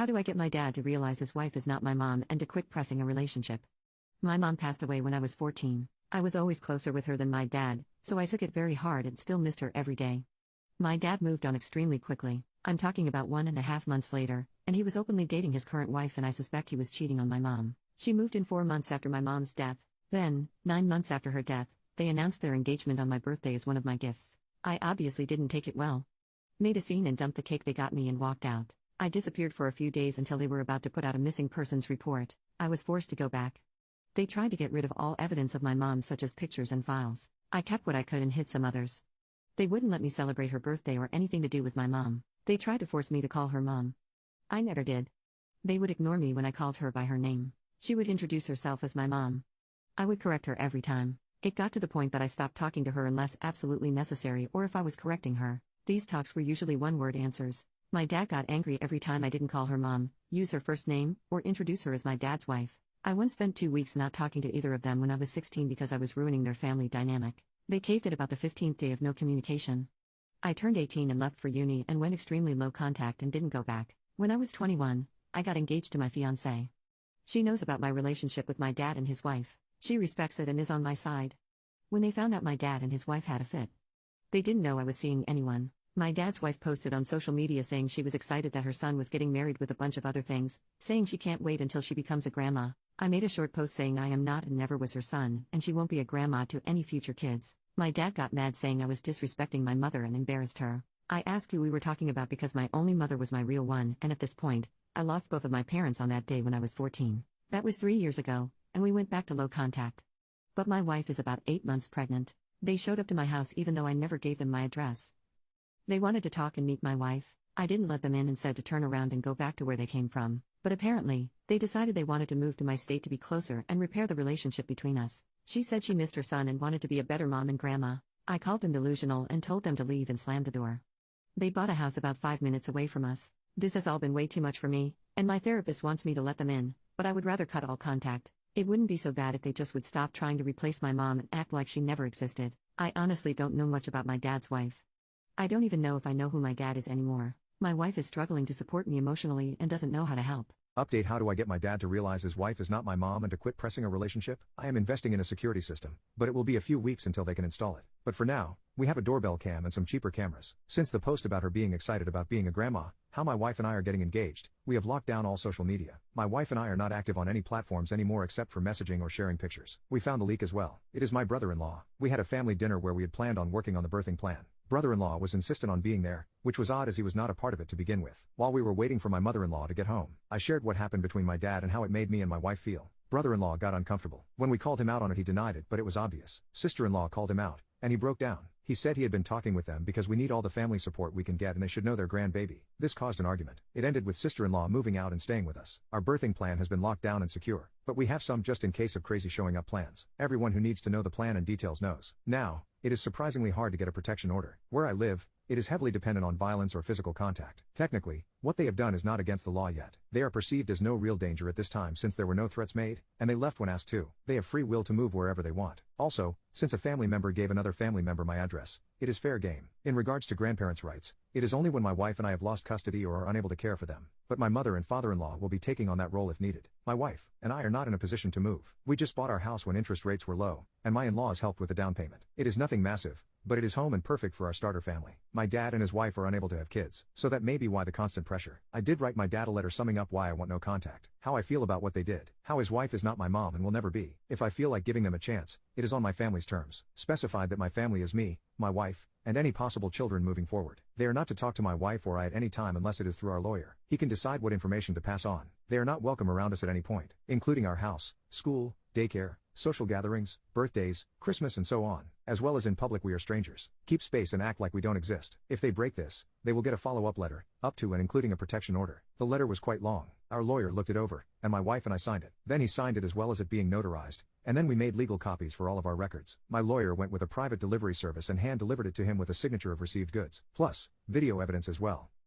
How do I get my dad to realize his wife is not my mom and to quit pressing a relationship? My mom passed away when I was 14. I was always closer with her than my dad, so I took it very hard and still missed her every day. My dad moved on extremely quickly. I'm talking about 1.5 months later, and he was openly dating his current wife, and I suspect he was cheating on my mom. She moved in 4 months after my mom's death. Then, 9 months after her death, they announced their engagement on my birthday as one of my gifts. I obviously didn't take it well. Made a scene and dumped the cake they got me and walked out. I disappeared for a few days until they were about to put out a missing persons report. I was forced to go back. They tried to get rid of all evidence of my mom, such as pictures and files. I kept what I could and hid some others. They wouldn't let me celebrate her birthday or anything to do with my mom. They tried to force me to call her mom. I never did. They would ignore me when I called her by her name. She would introduce herself as my mom. I would correct her every time. It got to the point that I stopped talking to her unless absolutely necessary or if I was correcting her. These talks were usually one-word answers. My dad got angry every time I didn't call her mom, use her first name, or introduce her as my dad's wife. I once spent 2 weeks not talking to either of them when I was 16 because I was ruining their family dynamic. They caved at about the 15th day of no communication. I turned 18 and left for uni and went extremely low contact and didn't go back. When I was 21, I got engaged to my fiancée. She knows about my relationship with my dad and his wife. She respects it and is on my side. When they found out my dad and his wife had a fit, they didn't know I was seeing anyone. My dad's wife posted on social media saying she was excited that her son was getting married with a bunch of other things, saying she can't wait until she becomes a grandma. I made a short post saying I am not and never was her son, and she won't be a grandma to any future kids. My dad got mad saying I was disrespecting my mother and embarrassed her. I asked who we were talking about because my only mother was my real one, and at this point, I lost both of my parents on that day when I was 14. That was 3 years ago, and we went back to low contact. But my wife is about 8 months pregnant. They showed up to my house even though I never gave them my address. They wanted to talk and meet my wife. I didn't let them in and said to turn around and go back to where they came from. But apparently, they decided they wanted to move to my state to be closer and repair the relationship between us. She said she missed her son and wanted to be a better mom and grandma. I called them delusional and told them to leave and slammed the door. They bought a house about 5 minutes away from us. This has all been way too much for me, and my therapist wants me to let them in, but I would rather cut all contact. It wouldn't be so bad if they just would stop trying to replace my mom and act like she never existed. I honestly don't know much about my dad's wife. I don't even know if I know who my dad is anymore. My wife is struggling to support me emotionally and doesn't know how to help. Update: how do I get my dad to realize his wife is not my mom and to quit pressing a relationship? I am investing in a security system, but it will be a few weeks until they can install it. But for now, we have a doorbell cam and some cheaper cameras. Since the post about her being excited about being a grandma, how my wife and I are getting engaged, we have locked down all social media. My wife and I are not active on any platforms anymore except for messaging or sharing pictures. We found the leak as well. It is my brother-in-law. We had a family dinner where we had planned on working on the birthing plan. Brother-in-law was insistent on being there, which was odd as he was not a part of it to begin with. While we were waiting for my mother-in-law to get home, I shared what happened between my dad and how it made me and my wife feel. Brother-in-law got uncomfortable. When we called him out on it, he denied it, but it was obvious. Sister-in-law called him out, and he broke down. He said he had been talking with them because we need all the family support we can get and they should know their grandbaby. This caused an argument. It ended with sister-in-law moving out and staying with us. Our birthing plan has been locked down and secure, but we have some just in case of crazy showing up plans. Everyone who needs to know the plan and details knows. Now, it is surprisingly hard to get a protection order. Where I live, it is heavily dependent on violence or physical contact. Technically, what they have done is not against the law yet. They are perceived as no real danger at this time since there were no threats made, and they left when asked to. They have free will to move wherever they want. Also, since a family member gave another family member my address, it is fair game. In regards to grandparents' rights, it is only when my wife and I have lost custody or are unable to care for them. But my mother and father-in-law will be taking on that role if needed. My wife and I are not in a position to move. We just bought our house when interest rates were low, and my in-laws helped with the down payment. It is nothing massive, but it is home and perfect for our starter family. My dad and his wife are unable to have kids, so that may be why the constant pressure. I did write my dad a letter summing up why I want no contact, how I feel about what they did, how his wife is not my mom and will never be. If I feel like giving them a chance, it is on my family's terms. Specified that my family is me, my wife, and any possible children moving forward. They are not to talk to my wife or I at any time unless it is through our lawyer. He can decide what information to pass on. They are not welcome around us at any point, including our house, school, daycare, social gatherings, birthdays, Christmas and so on. As well as in public we are strangers. Keep space and act like we don't exist. If they break this, they will get a follow-up letter, up to and including a protection order. The letter was quite long. Our lawyer looked it over, and my wife and I signed it. Then he signed it as well as it being notarized, and then we made legal copies for all of our records. My lawyer went with a private delivery service and hand-delivered it to him with a signature of received goods, plus video evidence as well.